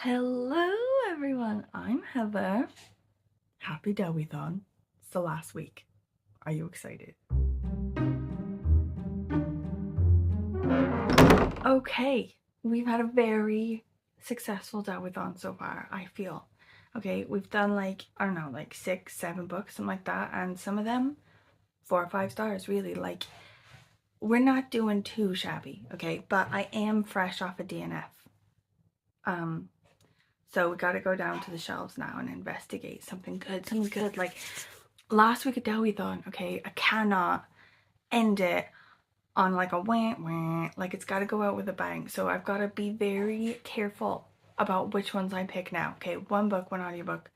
Hello everyone, I'm Heather. Happy Dewithon. It's the last week. Are you excited? Okay, we've had a very successful Dewithon so far, I feel. Okay, we've done like, I don't know, like 6, 7 books, something like that, and some of them 4 or 5 stars, really. Like, we're not doing too shabby, okay, but I am fresh off a DNF. So we gotta go down to the shelves now and investigate something good. Like last week at Dewithon, okay, I cannot end it on like a wah. Like it's gotta go out with a bang. So I've gotta be very careful about which ones I pick now. Okay, one book, one audiobook.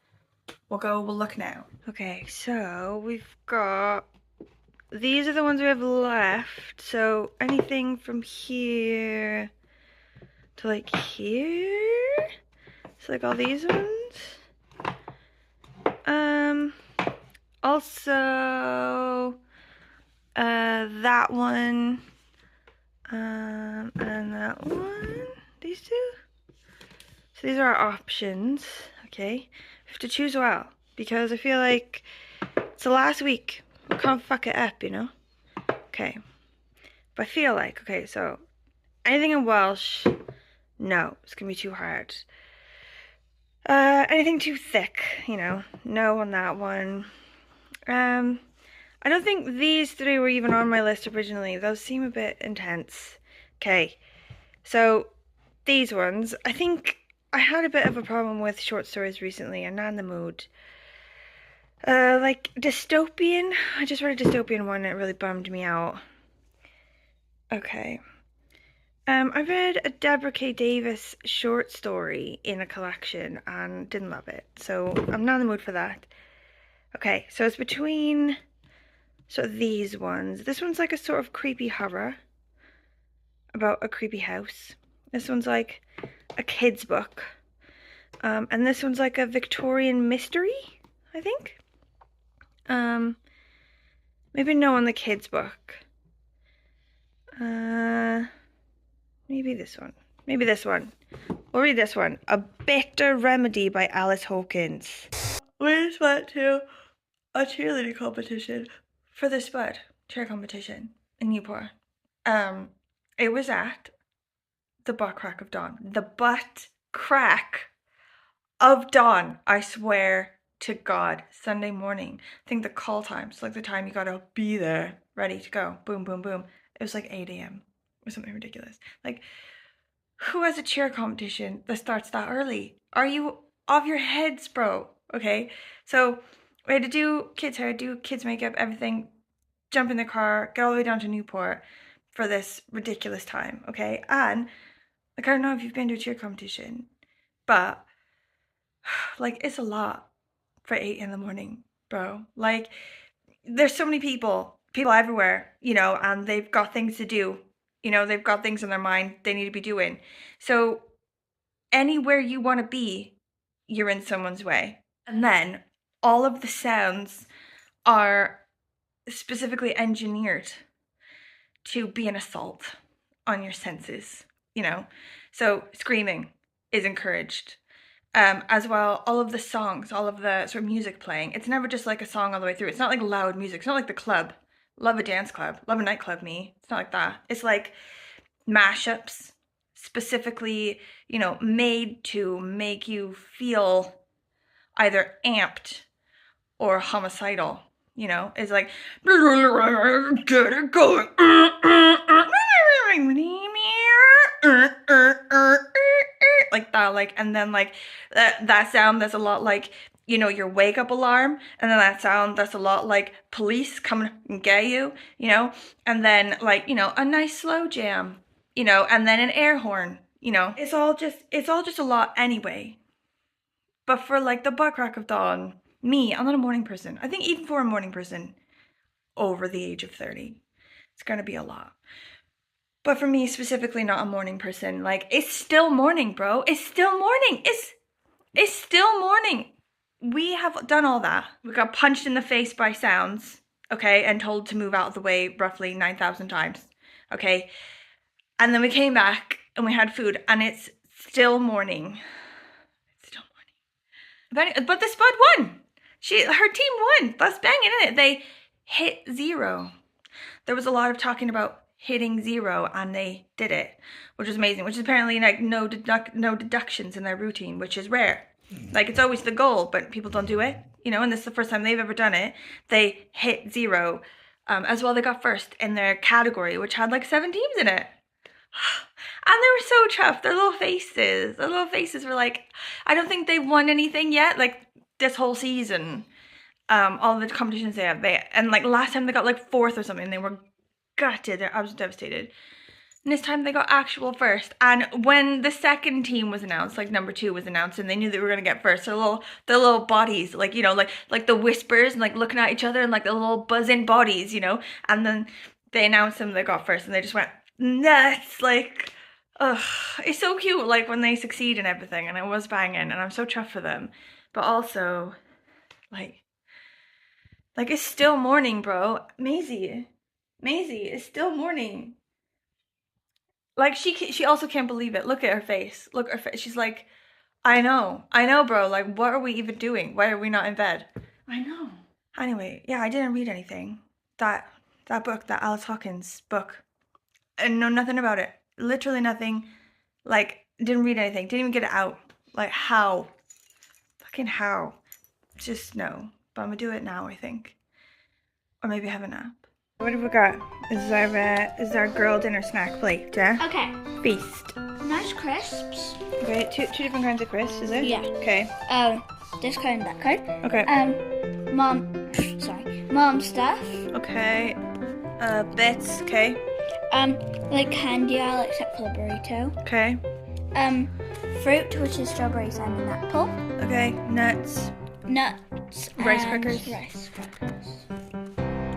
We'll look now. Okay, so we've got, these are the ones we have left. So anything from here to like here. So like all these ones. Also that one, and that one, these two. So these are our options, okay? We have to choose well, because I feel like it's the last week. We can't fuck it up, you know? Okay. But I feel like, okay, so anything in Welsh, no, it's gonna be too hard. Anything too thick, you know, no on that one. I don't think these three were even on my list originally. Those seem a bit intense. Okay, so these ones, I think I had a bit of a problem with short stories recently. I'm not in the mood. Like dystopian. I just read a dystopian one and it really bummed me out. Okay. I read a Deborah K. Davis short story in a collection and didn't love it, so I'm not in the mood for that. Okay, so it's between sort of these ones. This one's like a sort of creepy horror about a creepy house. This one's like a kid's book. And this one's like a Victorian mystery, I think. Maybe no on the kids' book. Maybe this one. Maybe this one. We'll read this one. A Bitter Remedy by Alis Hawkins. We just went to a cheerleading competition for the Spud cheer competition in Newport. It was at the butt crack of dawn. The butt crack of dawn, I swear to God. Sunday morning. I think the call time, so like the time you gotta be there, ready to go. Boom, boom, boom. It was like 8 a.m. or something ridiculous. Like, who has a cheer competition that starts that early? Are you off your heads, bro? Okay, so we had to do kids' hair, do kids' makeup, everything, jump in the car, get all the way down to Newport for this ridiculous time, okay? And, like, I don't know if you've been to a cheer competition, but, like, it's a lot for 8 in the morning, bro. Like, there's so many people everywhere, you know, and they've got things to do. You know, they've got things in their mind they need to be doing. So anywhere you want to be, you're in someone's way. And then all of the sounds are specifically engineered to be an assault on your senses, you know. So screaming is encouraged. As well, all of the songs, all of the sort of music playing, it's never just like a song all the way through. It's not like loud music. It's not like the club. Love a dance club. Love a nightclub, me. It's not like that. It's like mashups, specifically, you know, made to make you feel either amped or homicidal, you know? It's like, get it going. Like that, like, and then like that sound that's a lot like, you know, your wake up alarm, and then that sound that's a lot like police coming and get you, you know, and then like, you know, a nice slow jam, you know, and then an air horn, you know. It's all just a lot anyway. But for like the butt crack of dawn, me, I'm not a morning person. I think even for a morning person over the age of 30, it's gonna be a lot. But for me specifically, not a morning person, like, it's still morning, bro. It's still morning. It's still morning. We have done all that. We got punched in the face by sounds, okay, and told to move out of the way roughly 9,000 times, okay? And then we came back and we had food and it's still morning. But the Spud won. Her team won. That's banging, isn't it? They hit 0. There was a lot of talking about hitting 0, and they did it, which was amazing. Which is apparently like no deductions in their routine, which is rare. Like, it's always the goal, but people don't do it, you know. And this is the first time they've ever done it. They hit 0. As well, they got first in their category, which had like 7 teams in it. And they were so chuffed. Their little faces were like, I don't think they won anything yet, like this whole season. All the competitions they have, and like last time they got like 4th or something. They were gutted. I was devastated. And this time they got actual first. And when the second team was announced, like number 2 was announced, and they knew they were gonna get first, their little bodies, like, you know, like the whispers and like looking at each other and like the little buzzing bodies, you know. And then they announced them, they got first, and they just went nuts. Like, ugh, it's so cute, like when they succeed and everything. And it was banging, and I'm so chuffed for them. But also, like it's still morning, bro. Maisie, it's still morning. Like, she also can't believe it. Look at her face. Look at her face. She's like, I know, bro. Like, what are we even doing? Why are we not in bed? I know. Anyway, yeah, I didn't read anything. That book, that Alis Hawkins book. And know nothing about it. Literally nothing. Like, didn't read anything. Didn't even get it out. Like, how? Fucking how? Just no. But I'm gonna do it now, I think. Or maybe have a nap. What have we got? This is our girl dinner snack plate, yeah? Okay. Feast. Nice crisps. Okay, two different kinds of crisps, is it? Yeah. Okay. This kind, that kind. Okay. Mom stuff. Okay. Bits, okay. Like candy ale except for the burrito. Okay. Fruit, which is strawberries and an apple. Okay. Nuts. Rice crackers.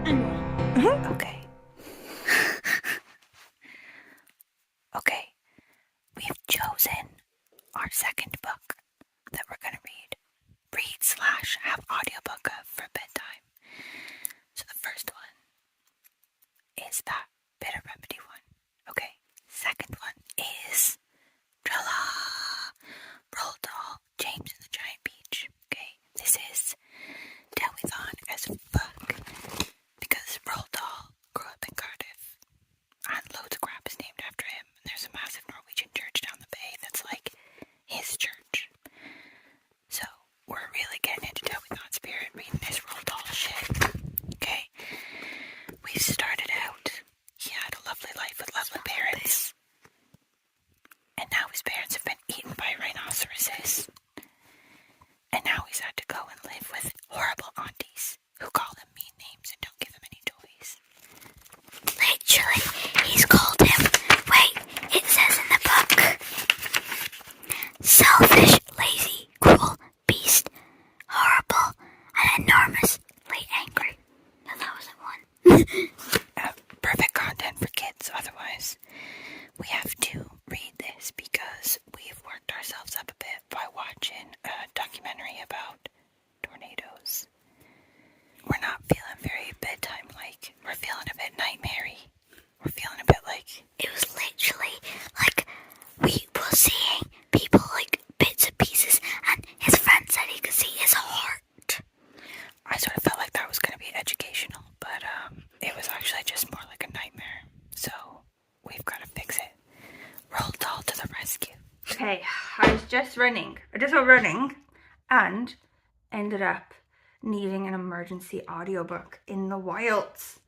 And one. Okay. Okay. We've chosen our second book that we're gonna read. Read/have audiobook for bedtime. So the first one is that bitter remedy one. Okay. Second one is Roald Dahl, James and the Giant Peach. Okay. This is Dewithon as fuck, because Roald Dahl grew up in Cardiff and loads of crap is named after him, and there's a massive Norwegian church down the bay that's like his church. So we're really getting into Dewithon spirit reading this Roald Dahl shit. Okay. We started out, he had a lovely life with lovely parents, and now his parents have been eaten by rhinoceroses. And now he's had to go and live with horrible aunties who call him mean names and don't give him any toys. Literally, he's called him. Wait, it says in the book. Selfish, lazy, cruel, beast, horrible, and enormously angry. No, that wasn't one. Perfect content for kids, otherwise. We have to read this because we've worked ourselves up a bit by watching a documentary about tornadoes. We're not feeling very bedtime-like. We're feeling a bit nightmare-y. We're feeling a bit like... It was literally like we were seeing people like bits and pieces, and his friend said he could see his heart. I sort of felt like that was going to be educational, but it was actually just more like a nightmare. So we've got to fix it. Roald Dahl to the rescue. Okay, I was just running and ended up needing an emergency audiobook in the wilds.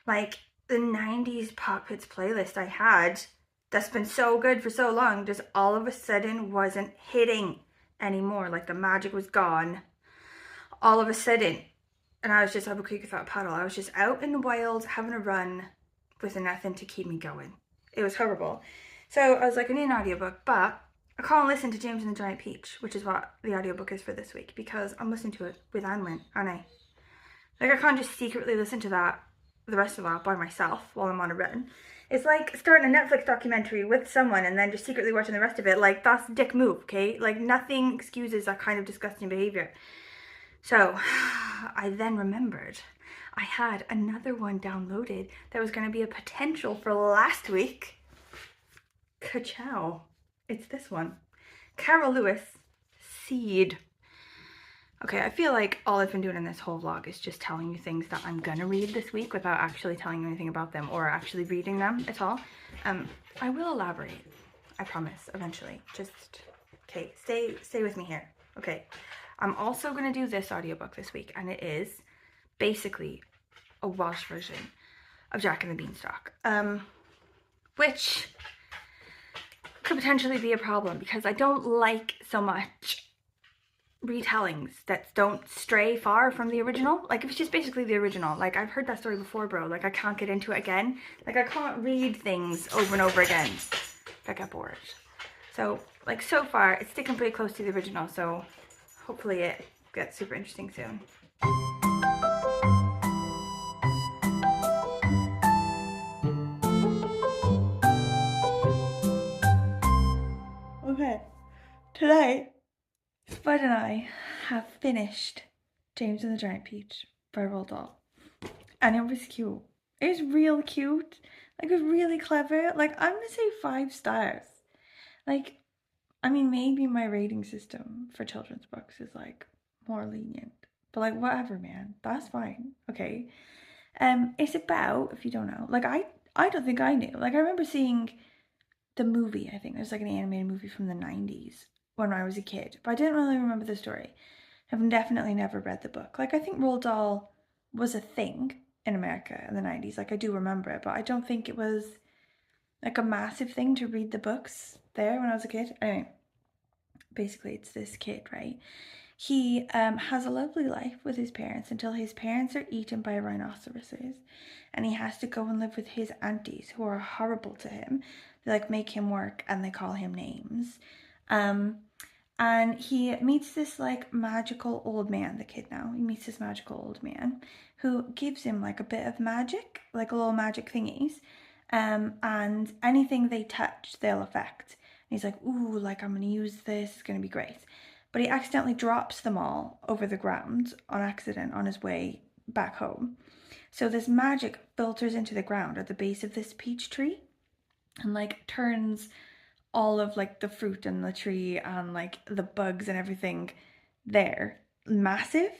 Like, the 90s Pop Hits playlist I had that's been so good for so long just all of a sudden wasn't hitting anymore. Like, the magic was gone all of a sudden. And I was just up a creek without a paddle. I was just out in the wild having a run with nothing to keep me going. It was horrible. So I was like, I need an audiobook, but I can't listen to James and the Giant Peach, which is what the audiobook is for this week, because I'm listening to it with Anwen, aren't I? Like, I can't just secretly listen to that, the rest of that, by myself while I'm on a run. It's like starting a Netflix documentary with someone and then just secretly watching the rest of it. Like, that's a dick move, okay? Like, nothing excuses that kind of disgusting behavior. So, I then remembered I had another one downloaded that was going to be a potential for last week. Ka-chow. It's this one. Caryl Lewis, Seed. Okay, I feel like all I've been doing in this whole vlog is just telling you things that I'm gonna read this week without actually telling you anything about them or actually reading them at all. I will elaborate, I promise, eventually. Just, okay, stay with me here. Okay, I'm also gonna do this audiobook this week, and it is basically a Welsh version of Jack and the Beanstalk, which could potentially be a problem because I don't like so much retellings that don't stray far from the original. Like, if it's just basically the original, like, I've heard that story before, bro. Like, I can't get into it again. Like, I can't read things over and over again. I get bored. So, like, so far, it's sticking pretty close to the original, so hopefully it gets super interesting soon. Okay, today, Spud and I have finished James and the Giant Peach by Roald Dahl. And it was cute. It was real cute. Like, it was really clever. Like, I'm gonna say 5 stars. Like, I mean, maybe my rating system for children's books is like more lenient. But like, whatever, man. That's fine. Okay. It's about, if you don't know, like, I don't think I knew. Like, I remember seeing the movie, I think. There's like an animated movie from the 90s when I was a kid. But I didn't really remember the story. I've definitely never read the book. Like, I think Roald Dahl was a thing in America in the 90s. Like, I do remember it, but I don't think it was like a massive thing to read the books there when I was a kid. Anyway, basically it's this kid, right? He has a lovely life with his parents until his parents are eaten by rhinoceroses, and he has to go and live with his aunties who are horrible to him. They like make him work and they call him names. And he meets this like magical old man, the kid now. He meets this magical old man who gives him like a bit of magic, like a little magic thingies. And anything they touch, they'll affect. And he's like, ooh, like, I'm going to use this, it's going to be great. But he accidentally drops them all over the ground on accident on his way back home. So this magic filters into the ground at the base of this peach tree and like turns all of like the fruit and the tree and like the bugs and everything there massive.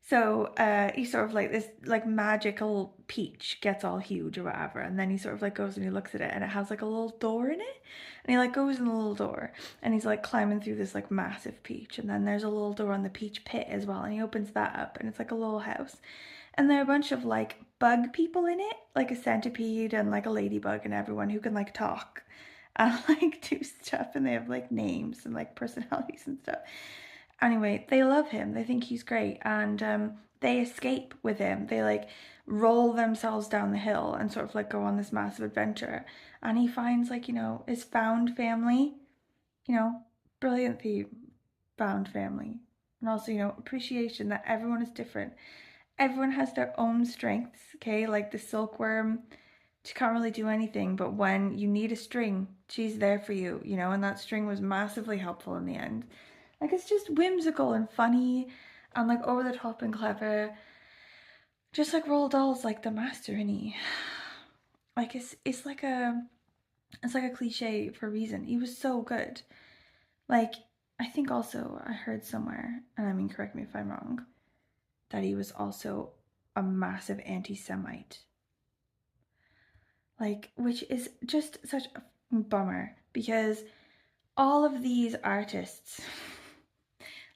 So he sort of like this like magical peach gets all huge or whatever, and then he sort of like goes and he looks at it and it has like a little door in it, and he like goes in the little door and he's like climbing through this like massive peach, and then there's a little door on the peach pit as well, and he opens that up and it's like a little house, and there are a bunch of like bug people in it, like a centipede and like a ladybug and everyone who can like talk and like do stuff, and they have like names and like personalities and stuff. Anyway, they love him. They think he's great, and they escape with him. They like roll themselves down the hill and sort of like go on this massive adventure. And he finds like, you know, his found family, you know, brilliantly found family. And also, you know, appreciation that everyone is different. Everyone has their own strengths, okay? Like the silkworm, she can't really do anything, but when you need a string, she's there for you, you know, and that string was massively helpful in the end. Like, it's just whimsical and funny and like over the top and clever. Just like Roald Dahl's like the master, isn't he? Like it's like a cliche for a reason. He was so good. Like, I think also I heard somewhere, and I mean correct me if I'm wrong, that he was also a massive anti-Semite. Like, which is just such a bummer because all of these artists,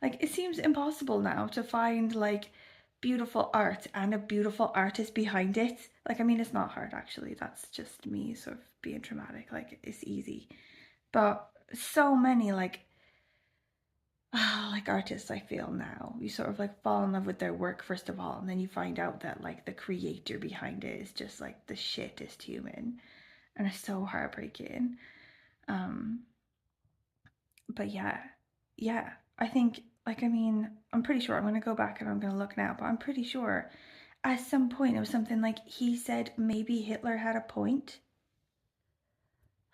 like, it seems impossible now to find like beautiful art and a beautiful artist behind it. Like, I mean, it's not hard actually. That's just me sort of being dramatic. Like, it's easy. But so many like like artists, I feel now, you sort of like fall in love with their work first of all, and then you find out that like the creator behind it is just like the shittest human, and it's so heartbreaking. But yeah, I think, like, I mean, I'm pretty sure, I'm gonna go back and I'm gonna look now, but I'm pretty sure at some point it was something like he said maybe Hitler had a point.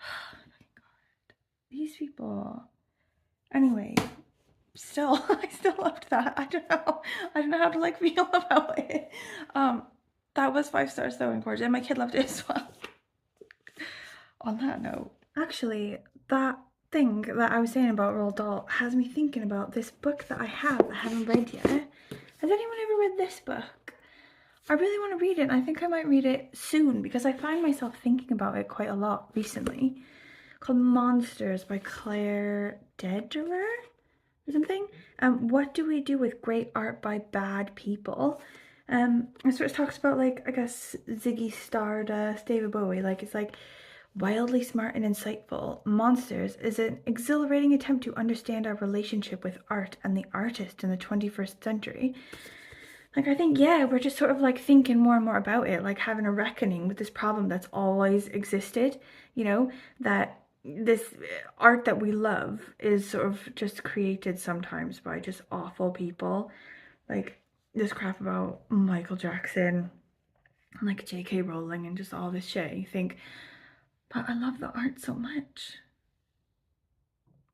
Oh my god, these people. Anyway, still, I still loved that. I don't know how to like feel about it. That was 5 stars though, and gorgeous, and my kid loved it as well. On that note, actually, that thing that I was saying about Roald Dahl has me thinking about this book that I haven't read yet. Has anyone ever read this book? I really want to read it, and I think I might read it soon because I find myself thinking about it quite a lot recently. Called Monsters by Claire Dederer or something. What do we do with great art by bad people? It sort of talks about, like, I guess Ziggy Stardust, David Bowie. Like, it's like wildly smart and insightful. Monsters is an exhilarating attempt to understand our relationship with art and the artist in the 21st century. Like, I think, yeah, we're just sort of like thinking more and more about it, like having a reckoning with this problem that's always existed, you know, that this art that we love is sort of just created sometimes by just awful people. Like this crap about Michael Jackson and like J.K. Rowling and just all this shit. You think, but I love the art so much.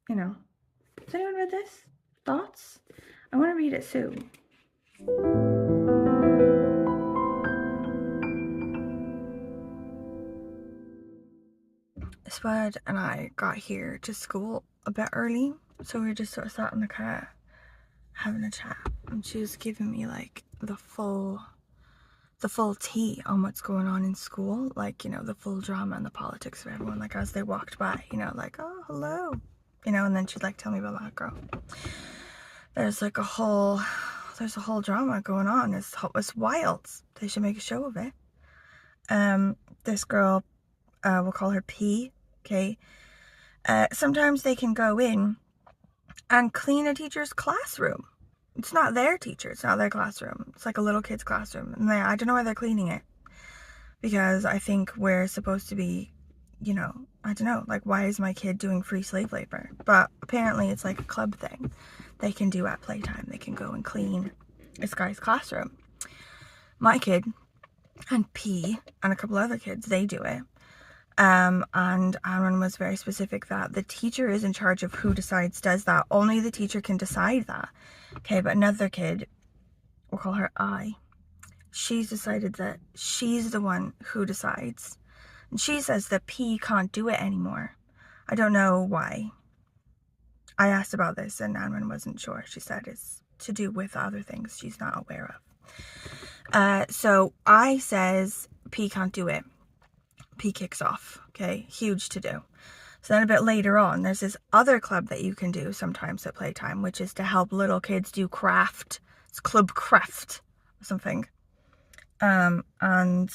You know. Has anyone read this? Thoughts? I want to read it soon. Spud and I got here to school a bit early, so we just sort of sat in the car having a chat, and she was giving me like the full tea on what's going on in school, like, you know, the full drama and the politics of everyone, like as they walked by, you know, like, oh, hello, you know, and then she'd like tell me about that girl. There's a whole drama going on. It's wild. They should make a show of it. This girl, we'll call her P, okay? Sometimes they can go in and clean a teacher's classroom. It's not their teacher, it's not their classroom. It's like a little kid's classroom. And I don't know why they're cleaning it. Because I think we're supposed to be, you know, I don't know, like, why is my kid doing free slave labor? But apparently it's like a club thing they can do at playtime. They can go and clean this guy's classroom. My kid and P and a couple other kids, they do it. And Anwen was very specific that the teacher is in charge of who does that. Only the teacher can decide that. Okay, but another kid, we'll call her I, she's decided that she's the one who decides. And she says that P can't do it anymore. I don't know why. I asked about this and Anwen wasn't sure. She said it's to do with other things she's not aware of. So I says P can't do it. P kicks off, okay? Huge to do. So then a bit later on, there's this other club that you can do sometimes at playtime, which is to help little kids do craft. It's Club Craft or something. And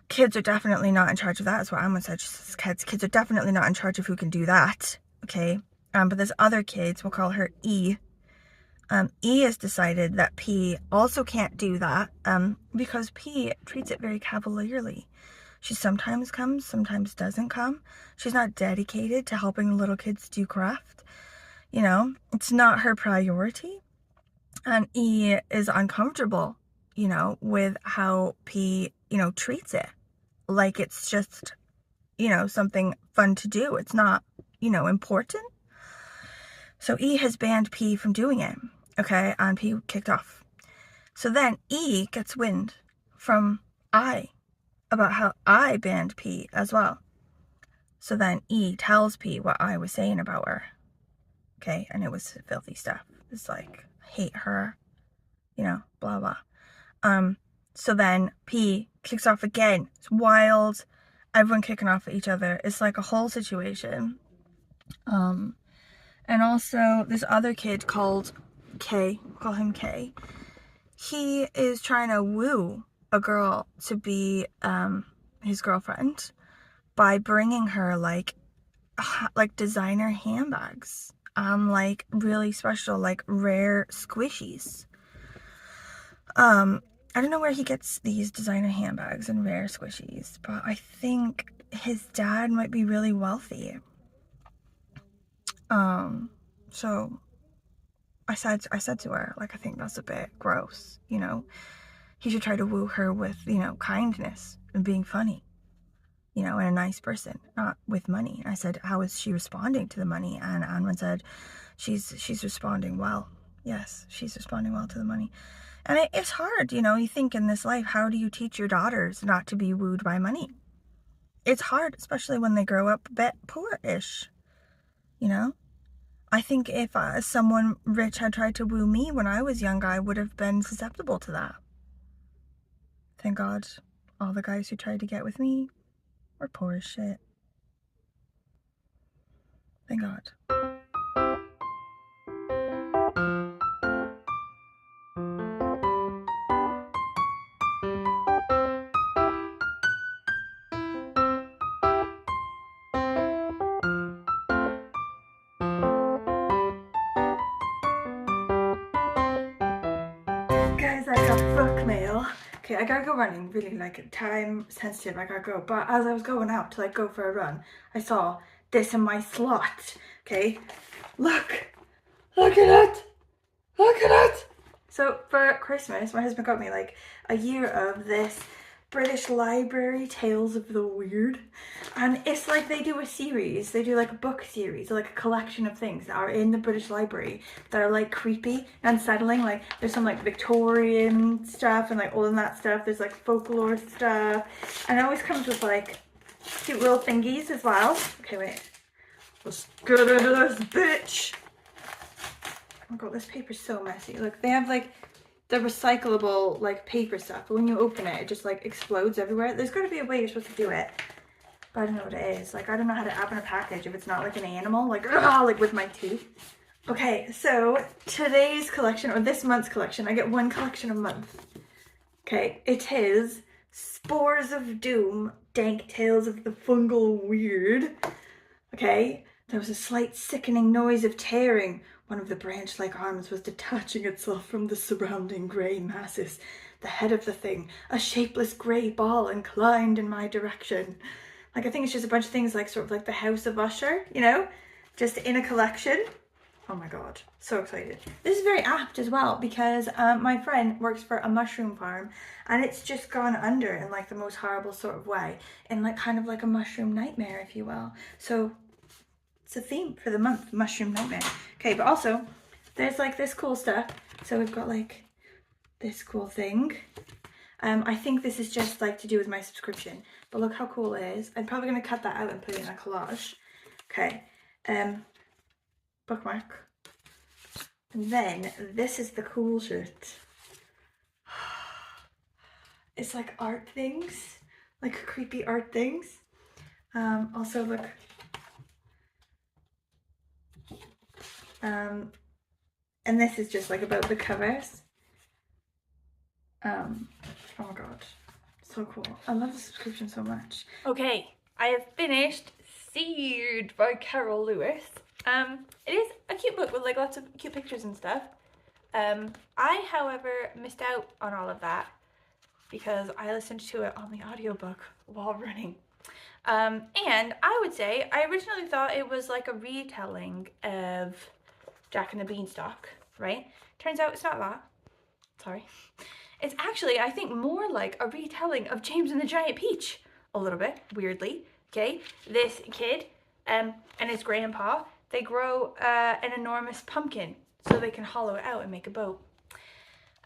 kids are definitely not in charge of that, is what Anwen said. She says kids are definitely not in charge of who can do that, okay? But there's other kids, we'll call her E. E has decided that P also can't do that because P treats it very cavalierly. She sometimes comes, sometimes doesn't come. She's not dedicated to helping little kids do craft. You know, it's not her priority. And E is uncomfortable, you know, with how P, you know, treats it. Like it's just, you know, something fun to do. It's not, you know, important. So E has banned P from doing it. Okay, and P kicked off. So then E gets wind from I about how I banned P as well. So then E tells P what I was saying about her. Okay, and it was filthy stuff. It's like, hate her, you know, blah, blah. So then P kicks off again. It's wild. Everyone kicking off at each other. It's like a whole situation. And also this other kid called K, we'll call him K. He is trying to woo a girl to be his girlfriend by bringing her like designer handbags, like really special, like rare squishies. I don't know where he gets these designer handbags and rare squishies, but I think his dad might be really wealthy. So I said to her, like, I think that's a bit gross, you know. He should try to woo her with, you know, kindness and being funny, you know, and a nice person, not with money. I said, how is she responding to the money? And Anwen said, she's responding well. Yes, she's responding well to the money. And it's hard, you know, you think in this life, how do you teach your daughters not to be wooed by money? It's hard, especially when they grow up a bit poor-ish. you know? I think if someone rich had tried to woo me when I was young, I would have been susceptible to that. Thank God all the guys who tried to get with me were poor as shit. Thank God. Guys, I got book mail. Okay, I gotta go running, really like time sensitive, I gotta go. But as I was going out to like go for a run, I saw this in my slot. Okay, look at it, look at it. So for Christmas, my husband got me like a year of this British Library Tales of the Weird, and it's like they do a series, they do like a book series, like a collection of things that are in the British Library that are like creepy and unsettling. Like there's some like Victorian stuff and like all of that stuff, there's like folklore stuff, and it always comes with like cute little thingies as well. Okay, wait, let's get into this bitch. Oh my god, this paper's so messy. Look, they have like the recyclable like paper stuff, but when you open it, it just like explodes everywhere. There's got to be a way you're supposed to do it, but I don't know what it is. Like I don't know how to open a package if it's not like an animal, like like with my teeth. Okay, so today's collection, or this month's collection, I get one collection a month. Okay, it is Spores of Doom, Dank Tales of the Fungal Weird. Okay, there was a slight sickening noise of tearing. One of the branch-like arms was detaching itself from the surrounding grey masses. The head of the thing, a shapeless grey ball, inclined in my direction. Like, I think it's just a bunch of things like sort of like the House of Usher, you know? Just in a collection. Oh my god, so excited. This is very apt as well because my friend works for a mushroom farm and it's just gone under in like the most horrible sort of way. In like kind of like a mushroom nightmare, if you will. So it's a theme for the month, mushroom nightmare. Okay, but also there's like this cool stuff. So we've got like this cool thing. I think this is just like to do with my subscription, but look how cool it is. I'm probably gonna cut that out and put it in a collage. Okay, bookmark. And then this is the cool shit. It's like art things, like creepy art things. Also look. And this is just like about the covers. Oh my god, so cool. I love the subscription so much. Okay, I have finished Seed by Caryl Lewis. It is a cute book with like lots of cute pictures and stuff. I, however, missed out on all of that because I listened to it on the audiobook while running. And I would say I originally thought it was like a retelling of Jack and the Beanstalk, right? Turns out it's not that. Sorry. It's actually, I think, more like a retelling of James and the Giant Peach. A little bit, weirdly. Okay? This kid and his grandpa, they grow an enormous pumpkin so they can hollow it out and make a boat.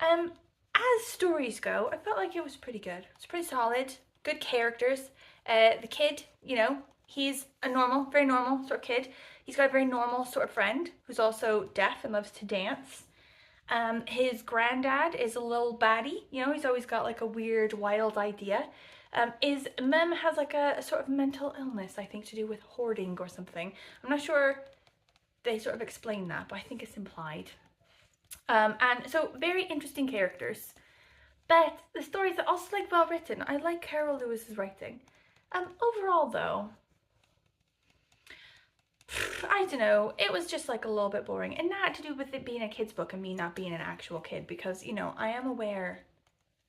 As stories go, I felt like it was pretty good. It's pretty solid. Good characters. The kid, you know, he's a normal, very normal sort of kid. He's got a very normal sort of friend who's also deaf and loves to dance. His granddad is a little baddie, you know, he's always got like a weird, wild idea. His mum has like a sort of mental illness, I think, to do with hoarding or something. I'm not sure they sort of explain that, but I think it's implied. And so very interesting characters. But the stories are also like well written. I like Caryl Lewis's writing. Overall though, I don't know, it was just like a little bit boring, and not to do with it being a kid's book and me not being an actual kid, because, you know, I am aware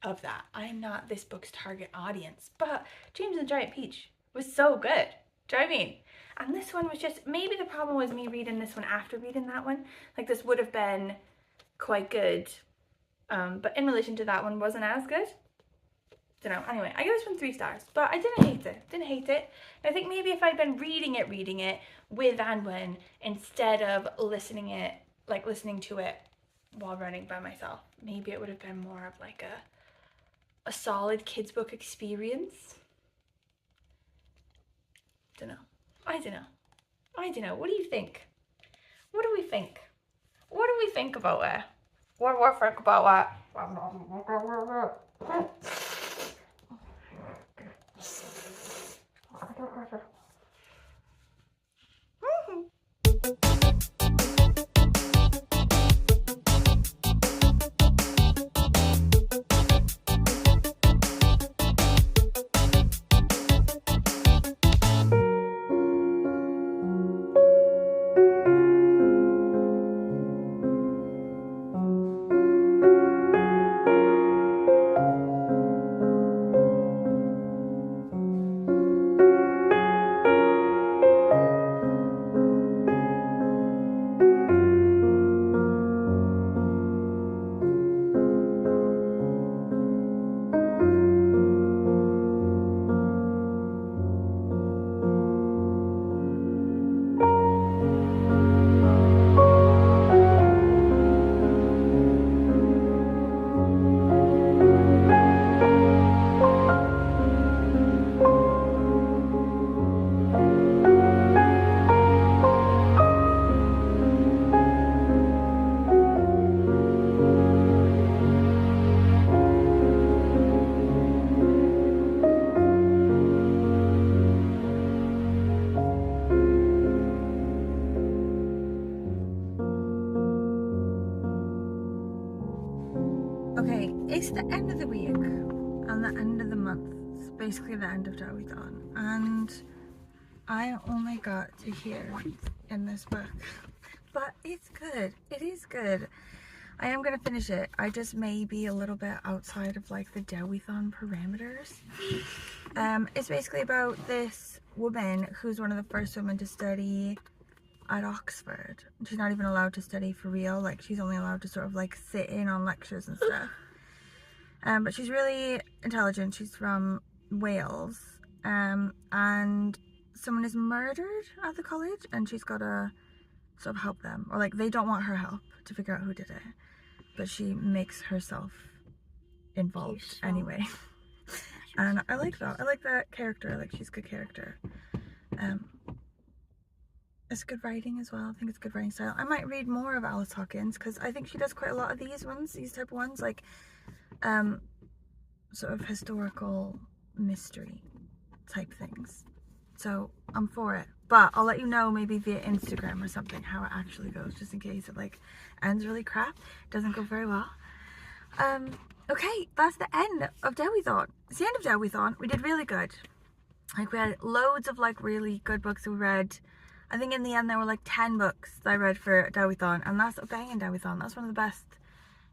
of that. I am not this book's target audience, but James and the Giant Peach was so good. Do you know what I mean? And this one was just, maybe the problem was me reading this one after reading that one. Like, this would have been quite good, but in relation to that one wasn't as good. Don't know. Anyway, I give this one 3 stars, but I didn't hate it. Didn't hate it. And I think maybe if I'd been reading it with Anwen instead of listening to it while running by myself, maybe it would have been more of like a solid kids book experience. Don't know. I don't know. I don't know. What do you think? What do we think? What do we think about it? What do we think about it? Okay, it's the end of the week and the end of the month. It's basically the end of Dewithon, and I only got to here in this book, but it's good. It is good. I am gonna finish it. I just may be a little bit outside of like the Dewithon parameters. It's basically about this woman who's one of the first women to study at Oxford. She's not even allowed to study for real, like she's only allowed to sort of like sit in on lectures and stuff. But she's really intelligent. She's from Wales, and someone is murdered at the college and she's got to sort of help them, or like they don't want her help to figure out who did it, but she makes herself involved anyway. And I like that. I like that character. Like she's a good character. It's good writing as well. I think it's good writing style. I might read more of Alis Hawkins because I think she does quite a lot of these ones, these type of ones, like sort of historical mystery type things. So I'm for it, but I'll let you know maybe via Instagram or something how it actually goes, just in case it like ends really crap, doesn't go very well. Okay, that's the end of Dewithon. It's the end of Dewithon. We did really good. Like we had loads of like really good books that we read. I think in the end there were like 10 books that I read for Dewithon, and that's a banging Dewithon. That's one of the best,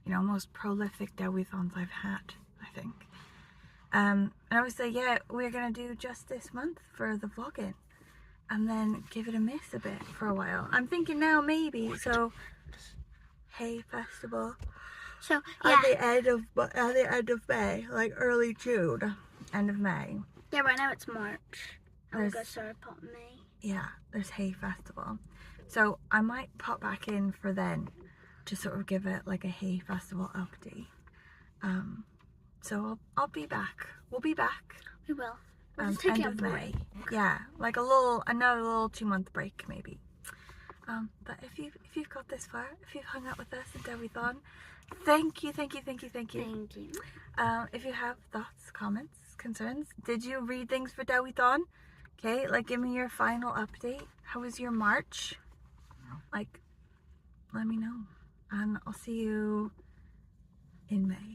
you know, most prolific Dewithons I've had, I think. And I would say, yeah, we're gonna do just this month for the vlogging, and then give it a miss a bit for a while. I'm thinking now maybe, so Hay Festival. So yeah, at the end of May, like early June, end of May. yeah. Right now it's March. And we're gonna start up May. Yeah, there's Hay Festival, so I might pop back in for then to sort of give it like a Hay Festival update. So I'll be back. We'll be back. We will. We're just taking a break. Yeah, like another little 2-month break maybe. But if you've got this far, if you've hung out with us in Dewithon, thank you. Thank you. If you have thoughts, comments, concerns, did you read things for Dewithon? Okay, like give me your final update. How was your March? Like, let me know, and I'll see you in May.